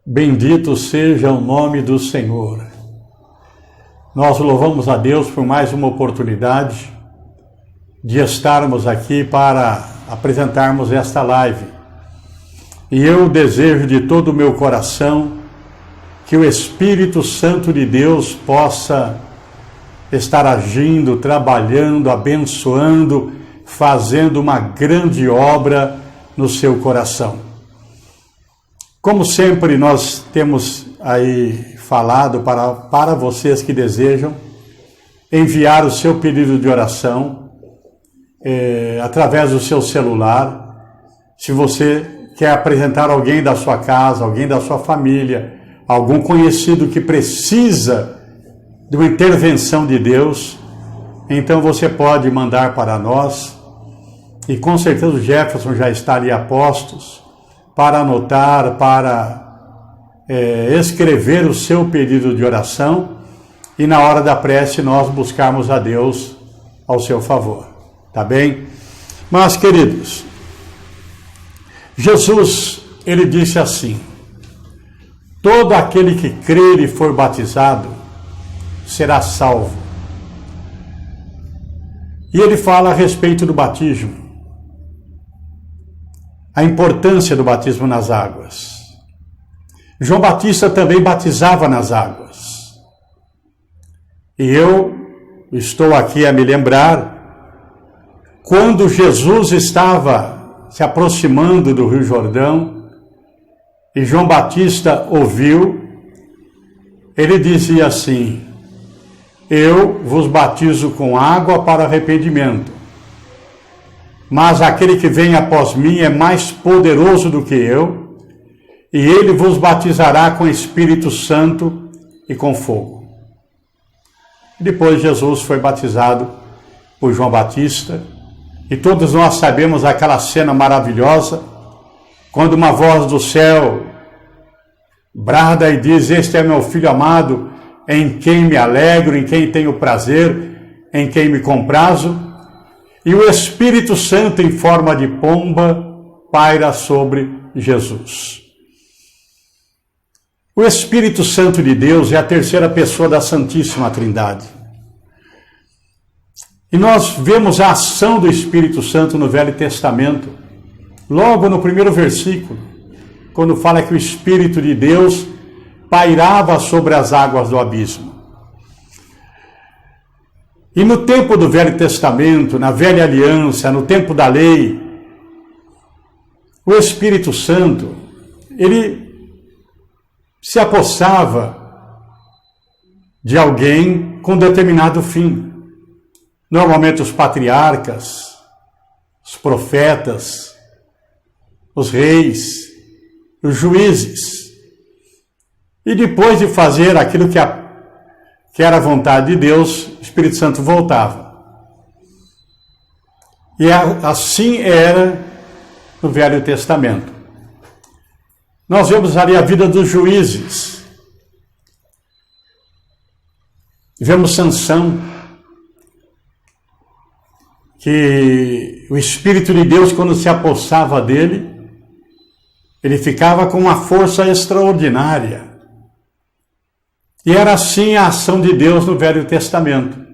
Bendito seja o nome do Senhor. Nós louvamos a Deus por mais uma oportunidade de estarmos aqui para apresentarmos esta live. E eu desejo de todo o meu coração que o Espírito Santo de Deus possa estar agindo, trabalhando, abençoando, fazendo uma grande obra no seu coração. Como sempre, nós temos aí falado para vocês que desejam enviar o seu pedido de oração através do seu celular. Se você quer apresentar alguém da sua casa, alguém da sua família, algum conhecido que precisa de uma intervenção de Deus, então você pode mandar para nós. E com certeza o Jefferson já está ali a postos para anotar, para escrever o seu pedido de oração e na hora da prece nós buscarmos a Deus ao seu favor, tá bem? Mas, queridos, Jesus, ele disse assim: todo aquele que crer e for batizado será salvo. E ele fala a respeito do batismo, a importância do batismo nas águas. João Batista também batizava nas águas. E eu estou aqui a me lembrar, quando Jesus estava se aproximando do Rio Jordão, e João Batista ouviu, ele dizia assim: eu vos batizo com água para arrependimento, mas aquele que vem após mim é mais poderoso do que eu, e ele vos batizará com Espírito Santo e com fogo. Depois Jesus foi batizado por João Batista, e todos nós sabemos aquela cena maravilhosa, quando uma voz do céu brada e diz: este é meu filho amado, em quem me alegro, em quem tenho prazer, em quem me comprazo. E o Espírito Santo, em forma de pomba, paira sobre Jesus. O Espírito Santo de Deus é a terceira pessoa da Santíssima Trindade. E nós vemos a ação do Espírito Santo no Velho Testamento, logo no primeiro versículo, quando fala que o Espírito de Deus pairava sobre as águas do abismo. E no tempo do Velho Testamento, na Velha Aliança, no tempo da lei, o Espírito Santo, ele se apossava de alguém com determinado fim. Normalmente os patriarcas, os profetas, os reis, os juízes. E depois de fazer aquilo que era a vontade de Deus, o Espírito Santo voltava. E assim era no Velho Testamento. Nós vemos ali a vida dos juízes. Vemos Sansão, que o Espírito de Deus, quando se apossava dele, ele ficava com uma força extraordinária. E era assim a ação de Deus no Velho Testamento.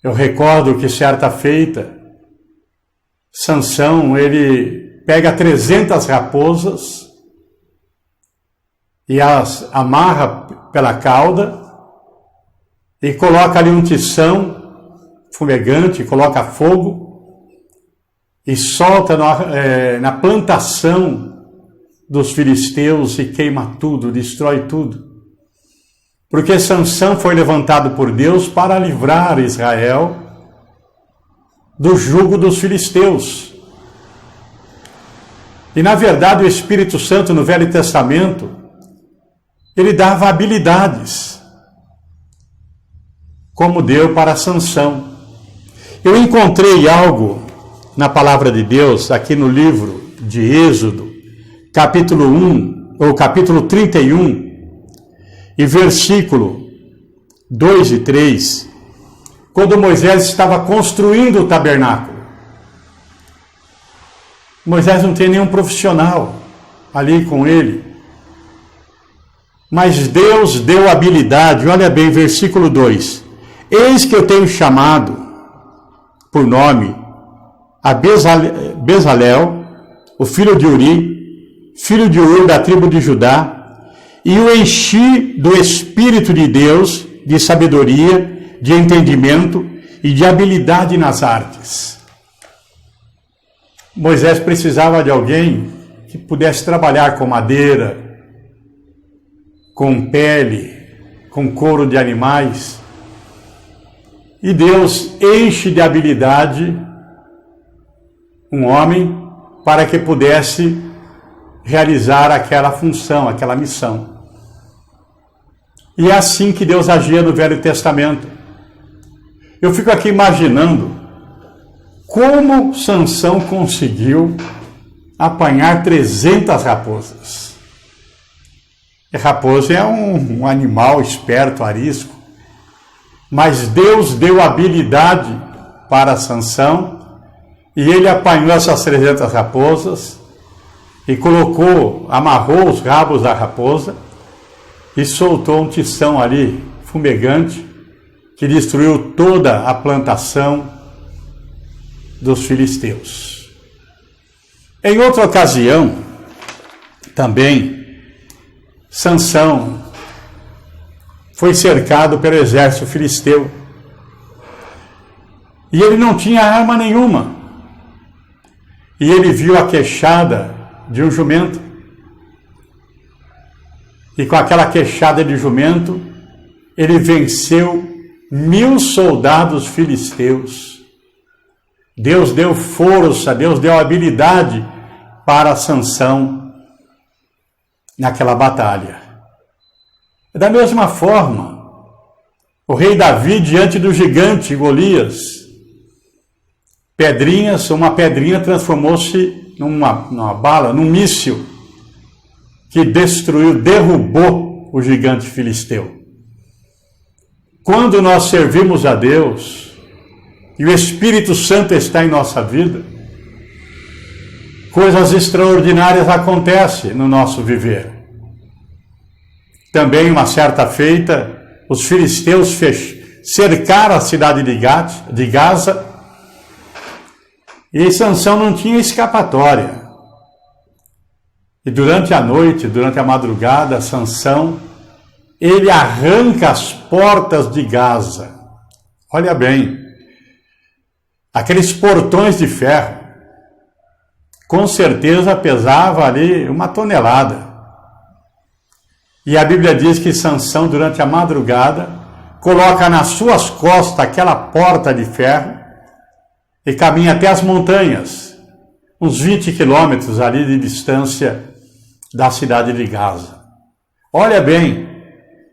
Eu recordo que certa feita, Sansão, ele pega 300 raposas e as amarra pela cauda e coloca ali um tição fumegante, coloca fogo e solta na plantação dos filisteus e queima tudo, destrói tudo. Porque Sansão foi levantado por Deus para livrar Israel do jugo dos filisteus. E na verdade o Espírito Santo no Velho Testamento, ele dava habilidades, como deu para Sansão. Eu encontrei algo na palavra de Deus, aqui no livro de Êxodo, capítulo 1, ou capítulo 31, e versículo 2 e 3, quando Moisés estava construindo o tabernáculo. Moisés não tem nenhum profissional, ali com ele. Mas Deus deu habilidade, olha bem, versículo 2. Eis que eu tenho chamado por nome a Bezalel, o filho de Uri, filho de Ur da tribo de Judá, e o enchi do Espírito de Deus, de sabedoria, de entendimento e de habilidade nas artes. Moisés precisava de alguém que pudesse trabalhar com madeira, com pele, com couro de animais. E Deus enche de habilidade um homem para que pudesse realizar aquela função, aquela missão. E é assim que Deus agia no Velho Testamento. Eu fico aqui imaginando como Sansão conseguiu apanhar 300 raposas. E raposa é um animal esperto, arisco. Mas Deus deu habilidade para Sansão e ele apanhou essas 300 raposas e amarrou os rabos da raposa e soltou um tição ali, fumegante, que destruiu toda a plantação dos filisteus. Em outra ocasião, também, Sansão foi cercado pelo exército filisteu. E ele não tinha arma nenhuma. E ele viu a queixada de um jumento. E com aquela queixada de jumento, ele venceu 1000 soldados filisteus. Deus deu força, Deus deu habilidade para Sansão naquela batalha. Da mesma forma, o rei Davi diante do gigante Golias, uma pedrinha transformou-se numa bala, num míssil, que derrubou o gigante filisteu. Quando nós servimos a Deus, e o Espírito Santo está em nossa vida, coisas extraordinárias acontecem no nosso viver. Também, uma certa feita, os filisteus cercaram a cidade de Gaza, e Sansão não tinha escapatória. E durante a noite, durante a madrugada, Sansão, ele arranca as portas de Gaza. Olha bem, aqueles portões de ferro, com certeza pesava ali 1 tonelada. E a Bíblia diz que Sansão, durante a madrugada, coloca nas suas costas aquela porta de ferro e caminha até as montanhas, uns 20 quilômetros ali de distância da cidade de Gaza. Olha bem,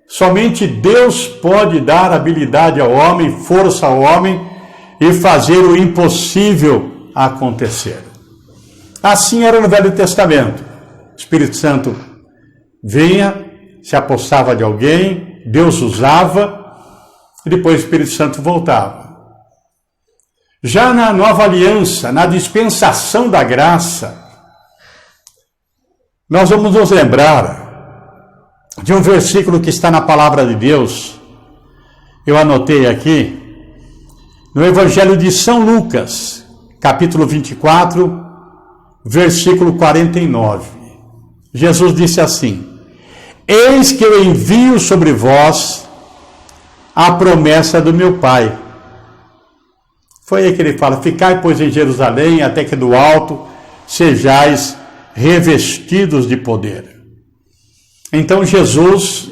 somente Deus pode dar habilidade ao homem, força ao homem e fazer o impossível acontecer. Assim era no Velho Testamento. O Espírito Santo vinha, se apossava de alguém, Deus usava, e depois o Espírito Santo voltava. Já na Nova Aliança, na dispensação da graça, nós vamos nos lembrar de um versículo que está na Palavra de Deus. Eu anotei aqui, no Evangelho de São Lucas, capítulo 24, versículo 49. Jesus disse assim: eis que eu envio sobre vós a promessa do meu Pai. Foi aí que ele fala: ficai, pois, em Jerusalém, até que do alto sejais revestidos de poder. Então Jesus,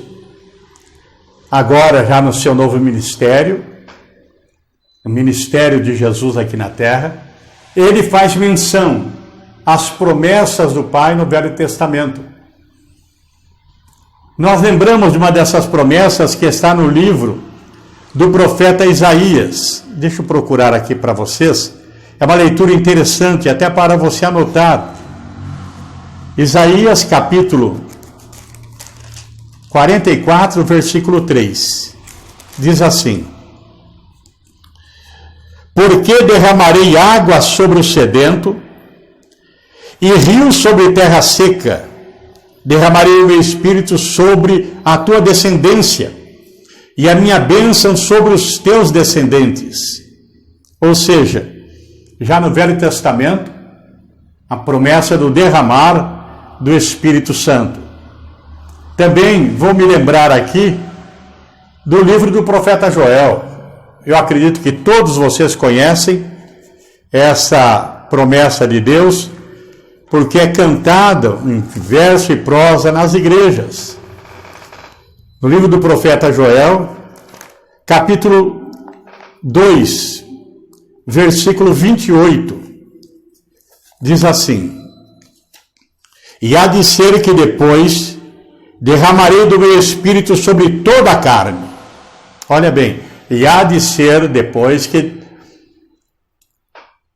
agora já no seu novo ministério, o ministério de Jesus aqui na terra, ele faz menção às promessas do Pai no Velho Testamento. Nós lembramos de uma dessas promessas que está no livro do profeta Isaías. Deixa eu procurar aqui para vocês. É uma leitura interessante, até para você anotar. Isaías, capítulo 44, versículo 3. Diz assim: porque derramarei água sobre o sedento e rios sobre terra seca. derramarei o meu espírito sobre a tua descendência e a minha bênção sobre os teus descendentes. Ou seja, já no Velho Testamento, a promessa do derramar do Espírito Santo. Também vou me lembrar aqui do livro do profeta Joel. Eu acredito que todos vocês conhecem essa promessa de Deus, porque é cantada em verso e prosa nas igrejas. No livro do profeta Joel, capítulo 2, versículo 28, diz assim: e há de ser que depois derramarei do meu espírito sobre toda a carne. Olha bem, e há de ser depois que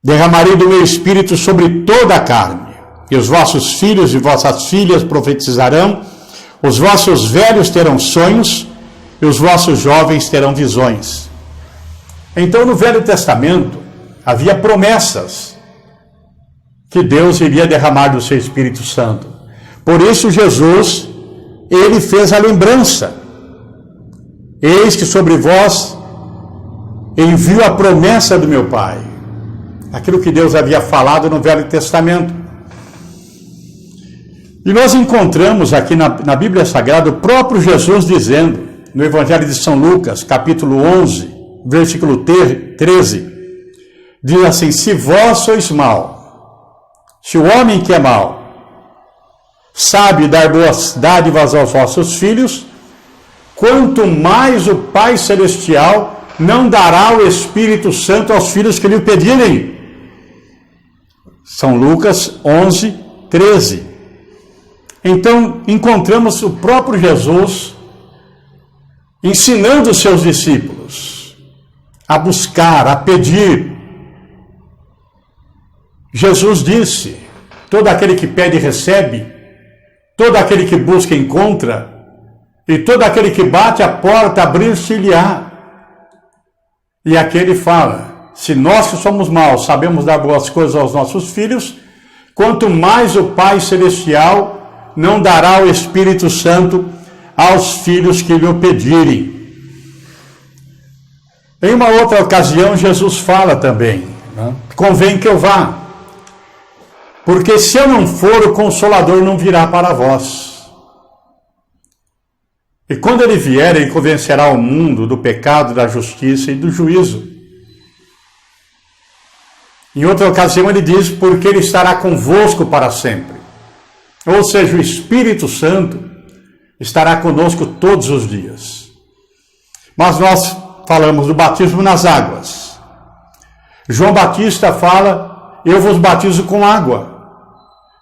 derramarei do meu espírito sobre toda a carne. E os vossos filhos e vossas filhas profetizarão, os vossos velhos terão sonhos, e os vossos jovens terão visões. Então, no Velho Testamento, havia promessas que Deus iria derramar do seu Espírito Santo. Por isso, Jesus, ele fez a lembrança. Eis que sobre vós envio a promessa do meu Pai. Aquilo que Deus havia falado no Velho Testamento. E nós encontramos aqui na Bíblia Sagrada o próprio Jesus dizendo, no Evangelho de São Lucas, capítulo 11, versículo 13, diz assim: se vós sois mau, se o homem que é mau sabe dar boas dádivas aos vossos filhos, quanto mais o Pai Celestial não dará o Espírito Santo aos filhos que lhe pedirem. São Lucas 11, 13. Então, encontramos o próprio Jesus ensinando os seus discípulos a buscar, a pedir. Jesus disse: todo aquele que pede recebe, todo aquele que busca encontra, e todo aquele que bate a porta abrir-se-lhe-á. E aqui ele fala: se nós que somos maus sabemos dar boas coisas aos nossos filhos, quanto mais o Pai Celestial não dará o Espírito Santo aos filhos que lhe o pedirem. Em uma outra ocasião, Jesus fala também, convém que eu vá, porque se eu não for, o Consolador não virá para vós. E quando ele vier, ele convencerá o mundo do pecado, da justiça e do juízo. Em outra ocasião ele diz, porque ele estará convosco para sempre. Ou seja, o Espírito Santo estará conosco todos os dias. Mas nós falamos do batismo nas águas. João Batista fala: eu vos batizo com água,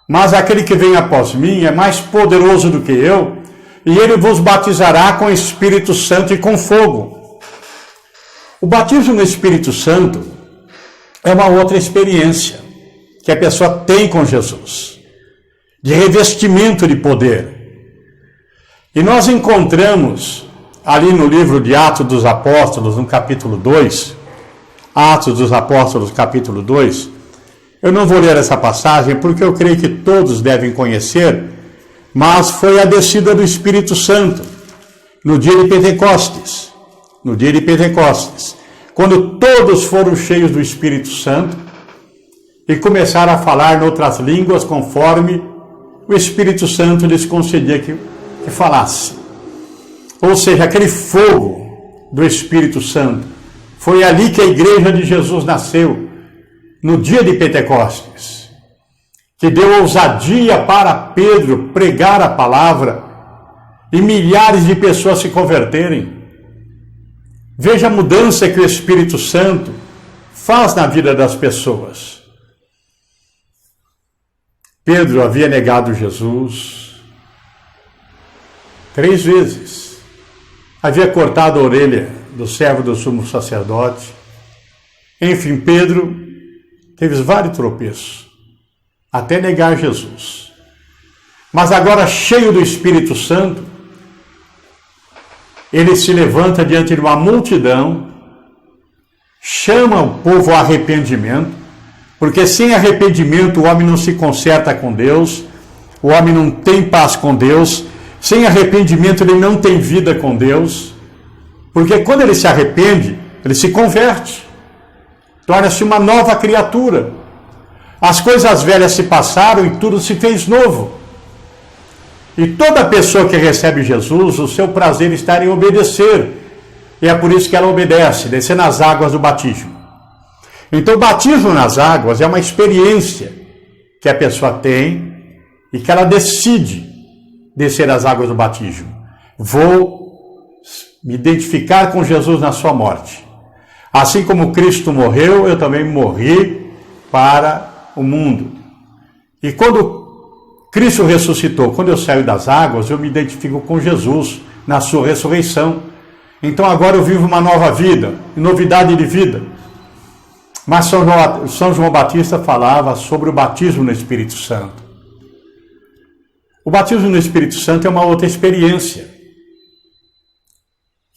mas aquele que vem após mim é mais poderoso do que eu, e ele vos batizará com Espírito Santo e com fogo. O batismo no Espírito Santo é uma outra experiência que a pessoa tem com Jesus, de revestimento de poder. E nós encontramos ali no livro de Atos dos Apóstolos, no capítulo 2, Atos dos Apóstolos, capítulo 2, eu não vou ler essa passagem porque eu creio que todos devem conhecer, mas foi a descida do Espírito Santo no dia de Pentecostes. No dia de Pentecostes, quando todos foram cheios do Espírito Santo e começaram a falar em outras línguas conforme o Espírito Santo lhes concedia que falasse. Ou seja, aquele fogo do Espírito Santo. Foi ali que a igreja de Jesus nasceu, no dia de Pentecostes, que deu ousadia para Pedro pregar a palavra e milhares de pessoas se converterem. Veja a mudança que o Espírito Santo faz na vida das pessoas. Pedro havia negado Jesus 3 vezes. Havia cortado a orelha do servo do sumo sacerdote. Enfim, Pedro teve vários tropeços, até negar Jesus. Mas agora, cheio do Espírito Santo, ele se levanta diante de uma multidão, chama o povo ao arrependimento, porque sem arrependimento o homem não se conserta com Deus, o homem não tem paz com Deus, sem arrependimento ele não tem vida com Deus, porque quando ele se arrepende, ele se converte, torna-se uma nova criatura. As coisas velhas se passaram e tudo se fez novo. E toda pessoa que recebe Jesus, o seu prazer está em obedecer. E é por isso que ela obedece, descer nas águas do batismo. Então o batismo nas águas é uma experiência que a pessoa tem e que ela decide descer as águas do batismo. Vou me identificar com Jesus na sua morte. Assim como Cristo morreu, eu também morri para o mundo. E quando Cristo ressuscitou, quando eu saio das águas, eu me identifico com Jesus na sua ressurreição. Então agora eu vivo uma nova vida, novidade de vida. Mas São João Batista falava sobre o batismo no Espírito Santo. O batismo no Espírito Santo é uma outra experiência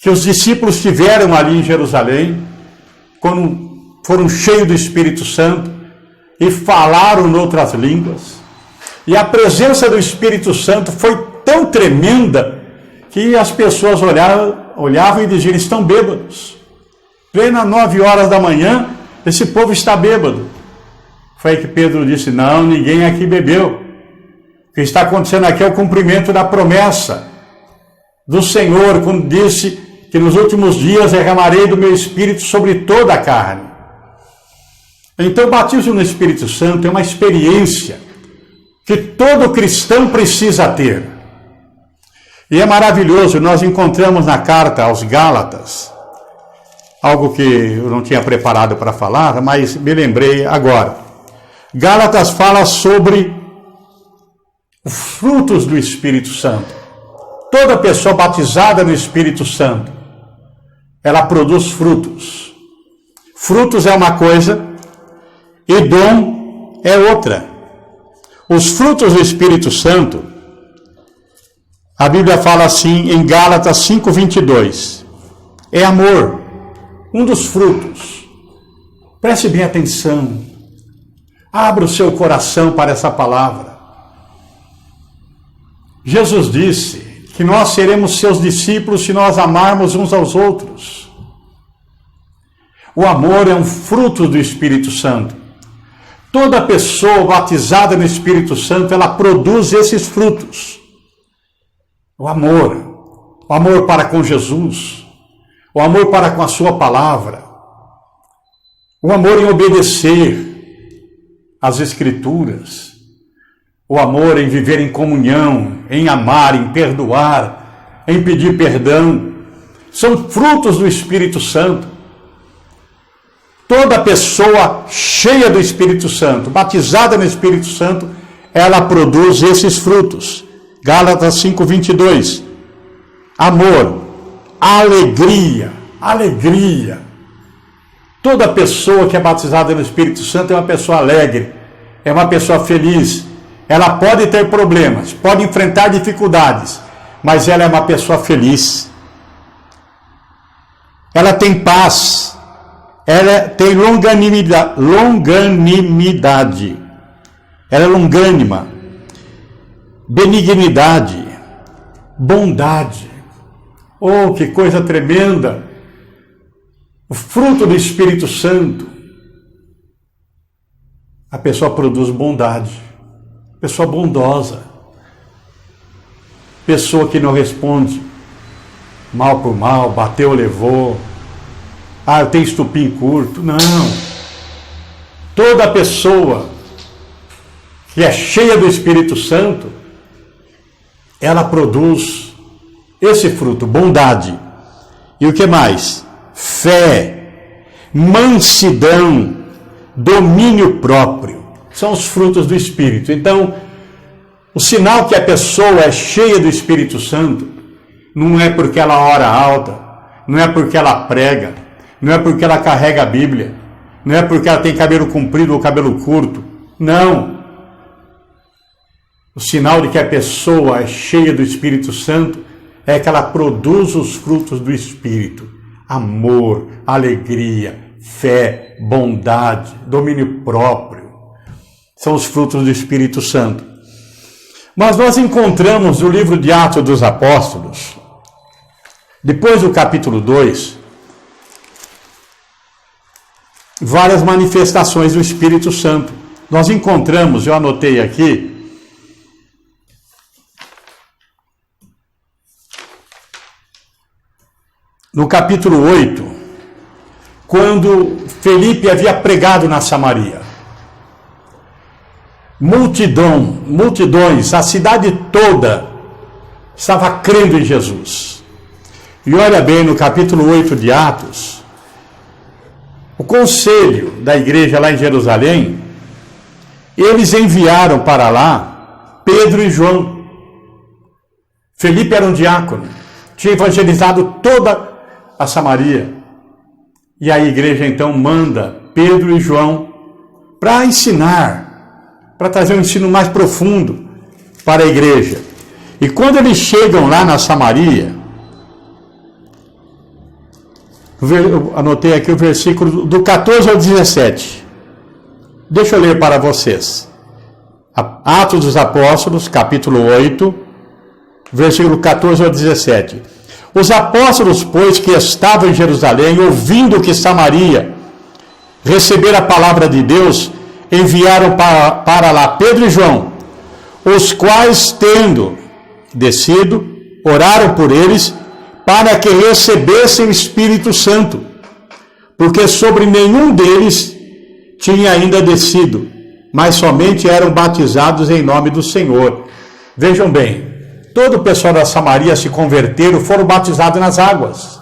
que os discípulos tiveram ali em Jerusalém, quando foram cheios do Espírito Santo e falaram em outras línguas. E a presença do Espírito Santo foi tão tremenda que as pessoas olhavam e diziam: estão bêbados. Plena 9 horas da manhã, esse povo está bêbado. Foi aí que Pedro disse: não, ninguém aqui bebeu. O que está acontecendo aqui é o cumprimento da promessa do Senhor, quando disse que nos últimos dias derramarei do meu Espírito sobre toda a carne. Então o batismo no Espírito Santo é uma experiência que todo cristão precisa ter. E é maravilhoso, nós encontramos na carta aos Gálatas, algo que eu não tinha preparado para falar, mas me lembrei agora. Gálatas fala sobre os frutos do Espírito Santo. Toda pessoa batizada no Espírito Santo, ela produz frutos. Frutos é uma coisa e dom é outra. Os frutos do Espírito Santo, a Bíblia fala assim em Gálatas 5:22, é amor, um dos frutos. Preste bem atenção, abra o seu coração para essa palavra. Jesus disse que nós seremos seus discípulos se nós amarmos uns aos outros. O amor é um fruto do Espírito Santo. Toda pessoa batizada no Espírito Santo, ela produz esses frutos. O amor para com Jesus, o amor para com a sua palavra, o amor em obedecer às Escrituras, o amor em viver em comunhão, em amar, em perdoar, em pedir perdão, são frutos do Espírito Santo. Toda pessoa cheia do Espírito Santo, batizada no Espírito Santo, ela produz esses frutos. Gálatas 5:22. Amor, alegria. Toda pessoa que é batizada no Espírito Santo é uma pessoa alegre, é uma pessoa feliz. Ela pode ter problemas, pode enfrentar dificuldades, mas ela é uma pessoa feliz. Ela tem paz. Ela tem longanimidade. Ela é longânima. Benignidade. Bondade. Oh, que coisa tremenda! O fruto do Espírito Santo. A pessoa produz bondade. Pessoa bondosa. Pessoa que não responde mal por mal, bateu, levou. Ah, eu tenho estupim curto. Não. Toda pessoa que é cheia do Espírito Santo, ela produz esse fruto, bondade. E o que mais? Fé, mansidão, domínio próprio. São os frutos do Espírito. Então, o sinal que a pessoa é cheia do Espírito Santo não é porque ela ora alta, não é porque ela prega, não é porque ela carrega a Bíblia, não é porque ela tem cabelo comprido ou cabelo curto. Não. O sinal de que a pessoa é cheia do Espírito Santo é que ela produz os frutos do Espírito. Amor, alegria, fé, bondade, domínio próprio. São os frutos do Espírito Santo. Mas nós encontramos no livro de Atos dos Apóstolos, depois do capítulo 2, várias manifestações do Espírito Santo. Nós encontramos, eu anotei aqui, no capítulo 8, quando Felipe havia pregado na Samaria. Multidões, a cidade toda estava crendo em Jesus. E olha bem, no capítulo 8 de Atos, o conselho da igreja lá em Jerusalém, eles enviaram para lá Pedro e João. Felipe era um diácono, tinha evangelizado toda a Samaria. E a igreja então manda Pedro e João para ensinar, para trazer um ensino mais profundo para a igreja. E quando eles chegam lá na Samaria, eu anotei aqui o versículo do 14 ao 17. Deixa eu ler para vocês. Atos dos Apóstolos, capítulo 8, versículo 14 ao 17. Os apóstolos, pois, que estavam em Jerusalém, ouvindo que Samaria recebera a palavra de Deus, enviaram para lá Pedro e João, os quais, tendo descido, oraram por eles, para que recebessem o Espírito Santo, porque sobre nenhum deles tinha ainda descido, mas somente eram batizados em nome do Senhor. Vejam bem, todo o pessoal da Samaria se converteram, foram batizados nas águas,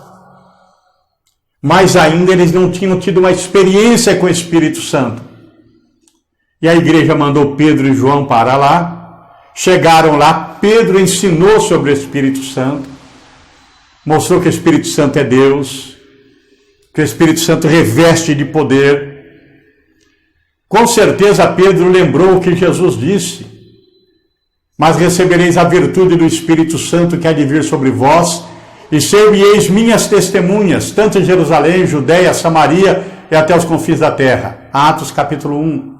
mas ainda eles não tinham tido uma experiência com o Espírito Santo. E a igreja mandou Pedro e João para lá. Chegaram lá, Pedro ensinou sobre o Espírito Santo, mostrou que o Espírito Santo é Deus, que o Espírito Santo reveste de poder. Com certeza Pedro lembrou o que Jesus disse: mas recebereis a virtude do Espírito Santo que há de vir sobre vós, e ser-me-eis minhas testemunhas, tanto em Jerusalém, Judeia, Samaria e até os confins da terra. Atos capítulo 1.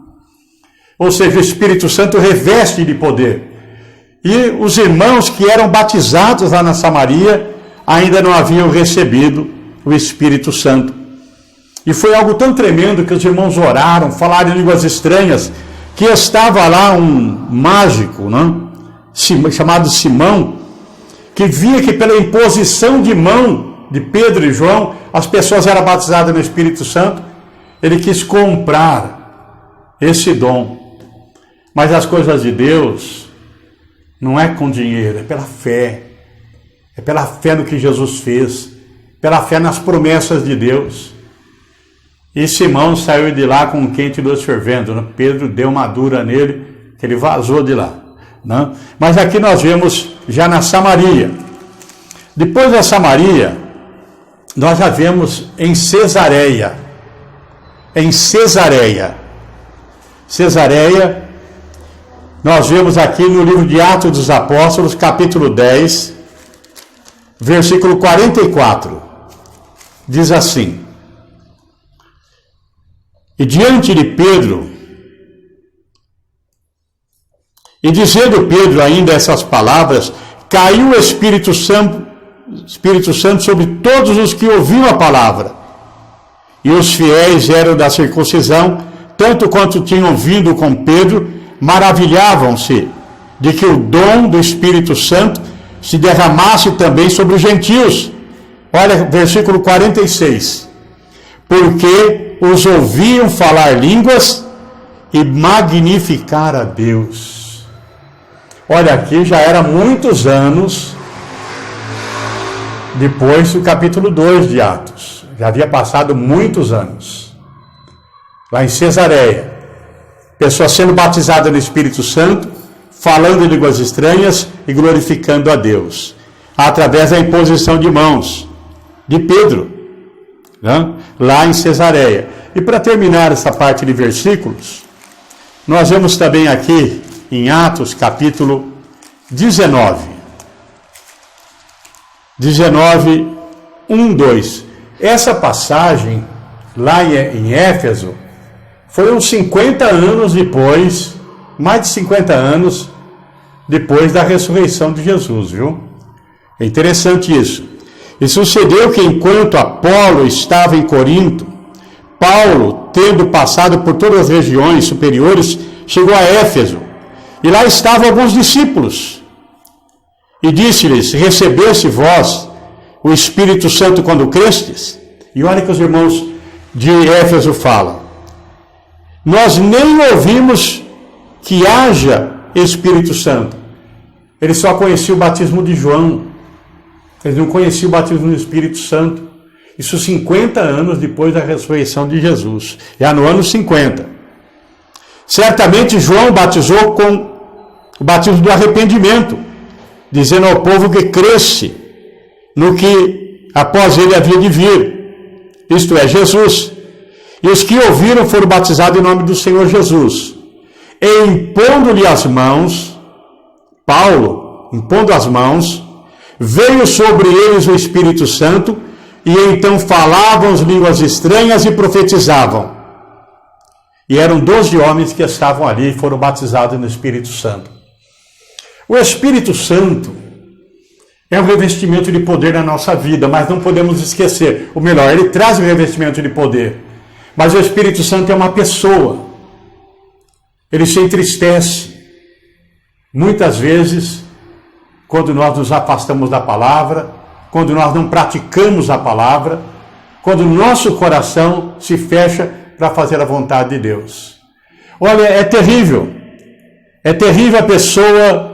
Ou seja, o Espírito Santo reveste de poder. E os irmãos que eram batizados lá na Samaria ainda não haviam recebido o Espírito Santo. E foi algo tão tremendo que os irmãos oraram, falaram em línguas estranhas, que estava lá um mágico, não? Chamado Simão, que via que pela imposição de mão de Pedro e João, as pessoas eram batizadas no Espírito Santo. Ele quis comprar esse dom. Mas as coisas de Deus não é com dinheiro, é pela fé. É pela fé no que Jesus fez, pela fé nas promessas de Deus. E Simão saiu de lá com um quente e doce fervendo, né? Pedro deu uma dura nele, que ele vazou de lá, né? Mas aqui nós vemos já na Samaria. Depois da Samaria, nós já vemos em Cesareia. Em Cesareia, nós vemos aqui no livro de Atos dos Apóstolos, capítulo 10, versículo 44. Diz assim: e diante de Pedro, e dizendo Pedro ainda essas palavras, caiu o Espírito Santo sobre todos os que ouviam a palavra. E os fiéis eram da circuncisão, tanto quanto tinham vindo com Pedro, maravilhavam-se de que o dom do Espírito Santo se derramasse também sobre os gentios. Olha, versículo 46. Porque os ouviam falar línguas e magnificar a Deus. Olha, aqui já era muitos anos depois do capítulo 2 de Atos. Já havia passado muitos anos. Lá em Cesareia, pessoas sendo batizadas no Espírito Santo, falando em línguas estranhas e glorificando a Deus, através da imposição de mãos de Pedro, né? Lá em Cesareia. E para terminar essa parte de versículos, nós vemos também aqui em Atos capítulo 19, 1, 2. Essa passagem lá em Éfeso foi uns 50 anos depois, mais de 50 anos, depois da ressurreição de Jesus, viu? É interessante isso. E sucedeu que enquanto Apolo estava em Corinto, Paulo, tendo passado por todas as regiões superiores, chegou a Éfeso. E lá estavam alguns discípulos. E disse-lhes: recebeste vós o Espírito Santo quando crestes? E olha que os irmãos de Éfeso falam: nós nem ouvimos que haja Espírito Santo. Eles só conheciam o batismo de João. Eles não conheciam o batismo do Espírito Santo. Isso 50 anos depois da ressurreição de Jesus. Já no ano 50. Certamente João batizou com o batismo do arrependimento, dizendo ao povo que cresce no que após ele havia de vir, isto é, Jesus. E os que ouviram foram batizados em nome do Senhor Jesus. E impondo-lhe as mãos, Paulo, impondo as mãos, veio sobre eles o Espírito Santo, e então falavam as línguas estranhas e profetizavam. E eram 12 homens que estavam ali e foram batizados no Espírito Santo. O Espírito Santo é um revestimento de poder na nossa vida, mas não podemos esquecer. O melhor, ele traz o revestimento de poder. Mas o Espírito Santo é uma pessoa. Ele se entristece. Muitas vezes, quando nós nos afastamos da palavra, quando nós não praticamos a palavra, quando o nosso coração se fecha para fazer a vontade de Deus. Olha, é terrível. É terrível a pessoa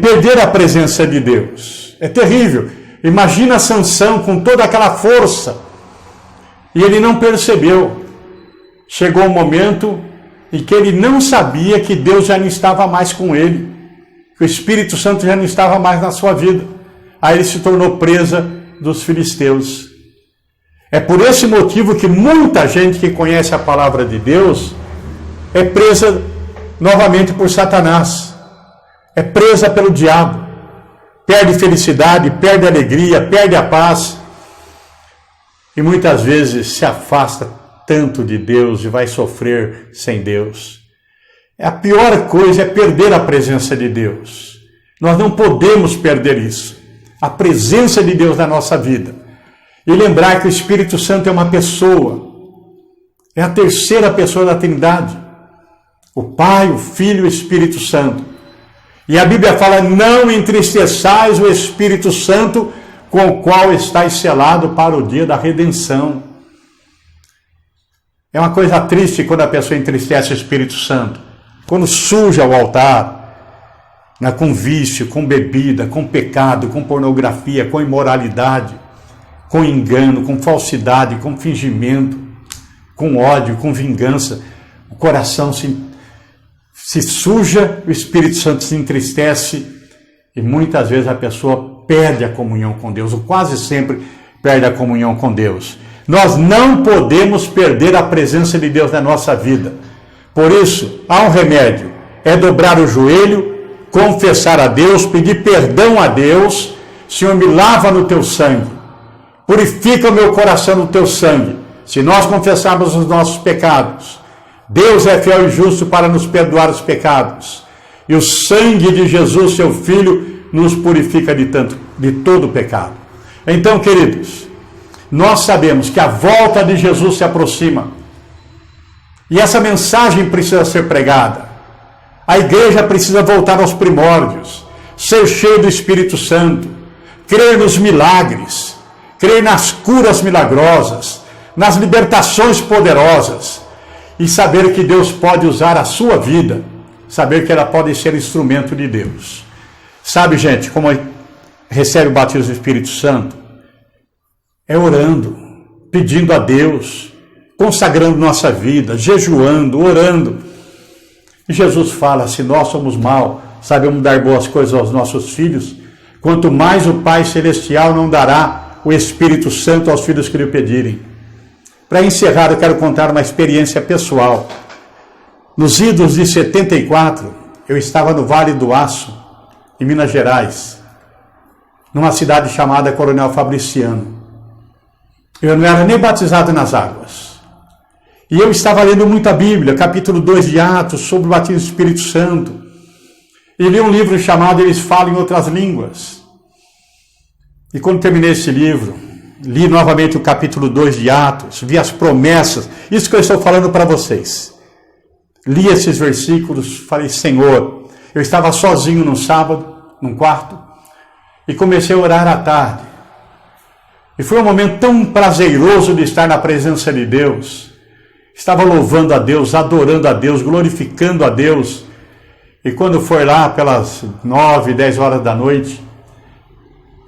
perder a presença de Deus. É terrível. Imagina Sansão com toda aquela força. E ele não percebeu. Chegou um momento em que ele não sabia que Deus já não estava mais com ele. Que o Espírito Santo já não estava mais na sua vida. Aí ele se tornou presa dos filisteus. É por esse motivo que muita gente que conhece a palavra de Deus é presa novamente por Satanás. É presa pelo diabo. Perde felicidade, perde alegria, perde a paz. E muitas vezes se afasta tanto de Deus e vai sofrer sem Deus. A pior coisa é perder a presença de Deus. Nós não podemos perder isso. A presença de Deus na nossa vida. E lembrar que o Espírito Santo é uma pessoa. É a terceira pessoa da Trindade. O Pai, o Filho e o Espírito Santo. E a Bíblia fala: não entristeçais o Espírito Santo, com o qual estáis selado para o dia da redenção. É uma coisa triste quando a pessoa entristece o Espírito Santo. Quando suja o altar, com vício, com bebida, com pecado, com pornografia, com imoralidade, com engano, com falsidade, com fingimento, com ódio, com vingança. O coração se suja, o Espírito Santo se entristece e muitas vezes a pessoa perde a comunhão com Deus, ou quase sempre perde a comunhão com Deus. Nós não podemos perder a presença de Deus na nossa vida. Por isso, há um remédio, é dobrar o joelho, confessar a Deus, pedir perdão a Deus. Senhor, me lava no teu sangue, purifica o meu coração no teu sangue. Se nós confessarmos os nossos pecados, Deus é fiel e justo para nos perdoar os pecados. E o sangue de Jesus, seu Filho, nos purifica de todo pecado. Então, queridos, nós sabemos que a volta de Jesus se aproxima. E essa mensagem precisa ser pregada. A igreja precisa voltar aos primórdios, ser cheia do Espírito Santo, crer nos milagres, crer nas curas milagrosas, nas libertações poderosas, e saber que Deus pode usar a sua vida, saber que ela pode ser instrumento de Deus. Sabe, gente, como recebe o batismo do Espírito Santo? É orando, pedindo a Deus, consagrando nossa vida, jejuando, orando. E Jesus fala: se nós somos maus, sabemos dar boas coisas aos nossos filhos, quanto mais o Pai Celestial não dará o Espírito Santo aos filhos que lhe pedirem. Para encerrar, eu quero contar uma experiência pessoal. Nos idos de 74, eu estava no Vale do Aço, em Minas Gerais, numa cidade chamada Coronel Fabriciano. Eu não era nem batizado nas águas. E eu estava lendo muito a Bíblia, capítulo 2 de Atos, sobre o batismo do Espírito Santo. e li um livro chamado Eles Falam em Outras Línguas. E quando terminei esse livro, li novamente o capítulo 2 de Atos, vi as promessas, isso que eu estou falando para vocês. Li esses versículos, falei, Senhor, eu estava sozinho num sábado, num quarto, e comecei a orar à tarde. E foi um momento tão prazeroso de estar na presença de Deus. Estava louvando a Deus, adorando a Deus, glorificando a Deus. E quando foi lá pelas 9, 10 horas da noite,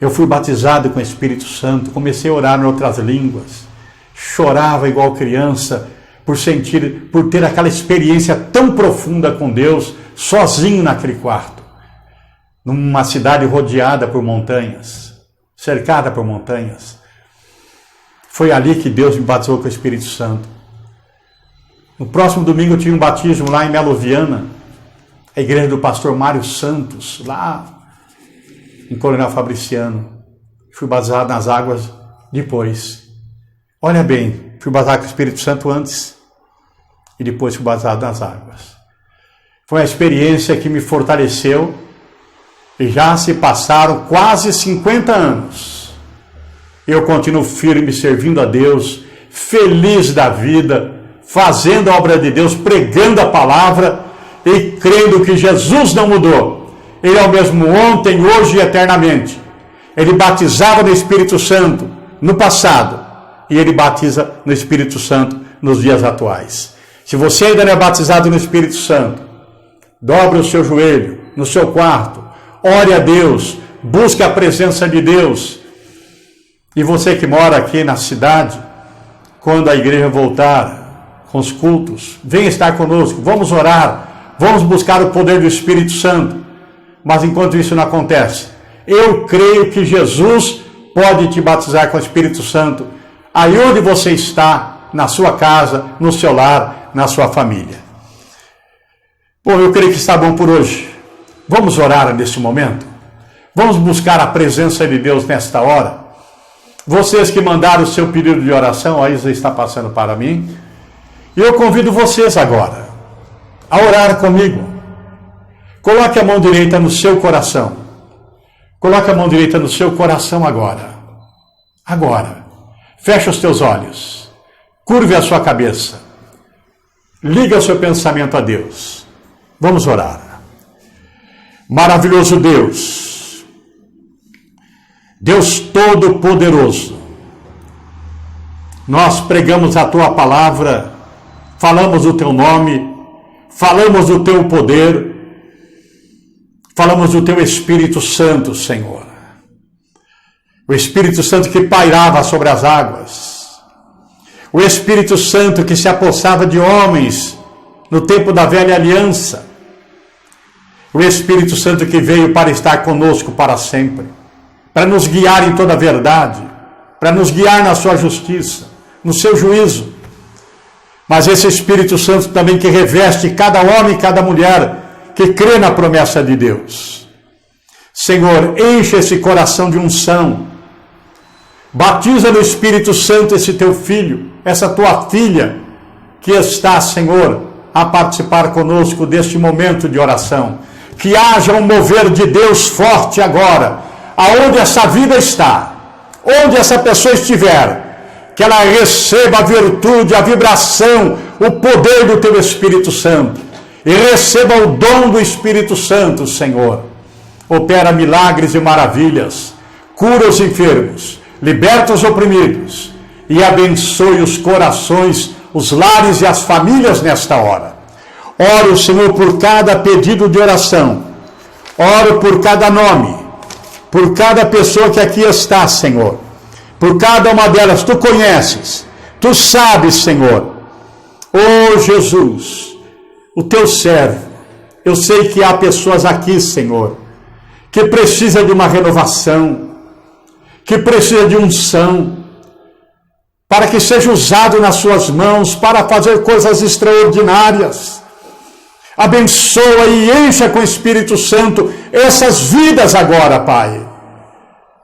eu fui batizado com o Espírito Santo, comecei a orar em outras línguas, chorava igual criança, por ter aquela experiência tão profunda com Deus, sozinho naquele quarto, numa cidade rodeada por montanhas, cercada por montanhas. Foi ali que Deus me batizou com o Espírito Santo. No próximo domingo eu tinha um batismo lá em Melo Viana, a igreja do pastor Mário Santos, lá em Coronel Fabriciano. Fui batizado nas águas depois. Olha bem, fui batizado com o Espírito Santo antes e depois fui batizado nas águas. Foi uma experiência que me fortaleceu e já se passaram quase 50 anos. Eu continuo firme, servindo a Deus, feliz da vida, fazendo a obra de Deus, pregando a palavra e crendo que Jesus não mudou. Ele é o mesmo ontem, hoje e eternamente. Ele batizava no Espírito Santo no passado e ele batiza no Espírito Santo nos dias atuais. Se você ainda não é batizado no Espírito Santo, dobre o seu joelho no seu quarto, ore a Deus, busque a presença de Deus. E você que mora aqui na cidade, quando a igreja voltar com os cultos, venha estar conosco, vamos orar, vamos buscar o poder do Espírito Santo. Mas enquanto isso não acontece, eu creio que Jesus pode te batizar com o Espírito Santo, aí onde você está, na sua casa, no seu lar, na sua família. Bom, eu creio que está bom por hoje. Vamos orar nesse momento? Vamos buscar a presença de Deus nesta hora? Vocês que mandaram o seu pedido de oração, a Isa está passando para mim, e eu convido vocês agora a orar comigo. Coloque a mão direita no seu coração. Coloque a mão direita no seu coração agora. Agora. Feche os teus olhos. Curve a sua cabeça. Liga o seu pensamento a Deus. Vamos orar. Maravilhoso Deus. Deus Todo-Poderoso. Nós pregamos a Tua palavra, falamos o Teu nome, falamos do Teu poder, falamos do Teu Espírito Santo, Senhor. O Espírito Santo que pairava sobre as águas. O Espírito Santo que se apossava de homens no tempo da velha aliança. O Espírito Santo que veio para estar conosco para sempre. Para nos guiar em toda a verdade. Para nos guiar na sua justiça, no seu juízo. Mas esse Espírito Santo também que reveste cada homem e cada mulher que crê na promessa de Deus. Senhor, enche esse coração de unção. Batiza no Espírito Santo esse teu filho, essa tua filha, que está, Senhor, a participar conosco deste momento de oração. Que haja um mover de Deus forte agora, aonde essa vida está, onde essa pessoa estiver, que ela receba a virtude, a vibração, o poder do teu Espírito Santo. E receba o dom do Espírito Santo, Senhor. Opera milagres e maravilhas. Cura os enfermos. Liberta os oprimidos. E abençoe os corações, os lares e as famílias nesta hora. Oro, Senhor, por cada pedido de oração. Oro por cada nome. Por cada pessoa que aqui está, Senhor. Por cada uma delas. Tu conheces. Tu sabes, Senhor. Oh, Jesus, o teu servo, eu sei que há pessoas aqui, Senhor, que precisa de uma renovação, que precisa de unção, para que seja usado nas suas mãos, para fazer coisas extraordinárias. Abençoa e encha com o Espírito Santo essas vidas agora, Pai.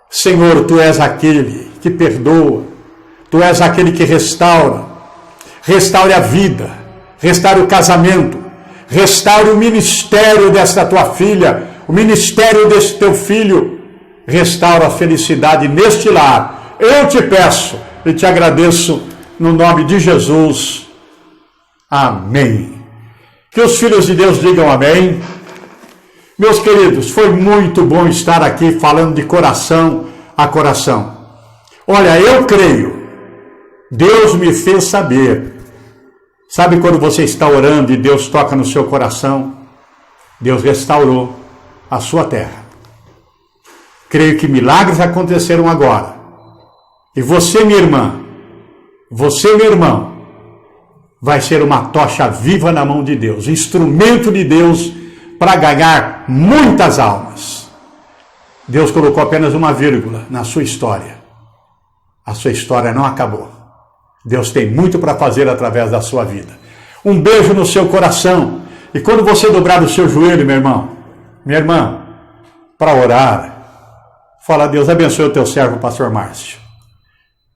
Senhor, Tu és aquele que perdoa, Tu és aquele que restaura. Restaure a vida, restaure o casamento, Restaure o ministério desta tua filha, o ministério desse teu filho. Restaura a felicidade neste lar. Eu te peço e te agradeço no nome de Jesus. Amém. Que os filhos de Deus digam amém. Meus queridos, foi muito bom estar aqui falando de coração a coração. Olha, eu creio. Deus me fez saber. Sabe quando você está orando e Deus toca no seu coração? Deus restaurou a sua terra. Creio que milagres aconteceram agora. E você, minha irmã, você, meu irmão, vai ser uma tocha viva na mão de Deus, instrumento de Deus para ganhar muitas almas. Deus colocou apenas uma vírgula na sua história. A sua história não acabou. Deus tem muito para fazer através da sua vida. Um beijo no seu coração. E quando você dobrar o seu joelho, meu irmão, minha irmã, para orar, fala: Deus abençoe o teu servo, pastor Márcio.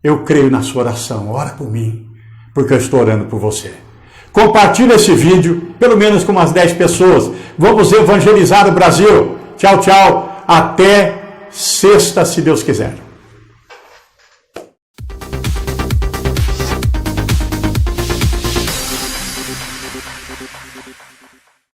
Eu creio na sua oração, ora por mim, porque eu estou orando por você. Compartilhe esse vídeo, pelo menos com umas 10 pessoas. Vamos evangelizar o Brasil. Tchau, tchau. Até sexta, se Deus quiser.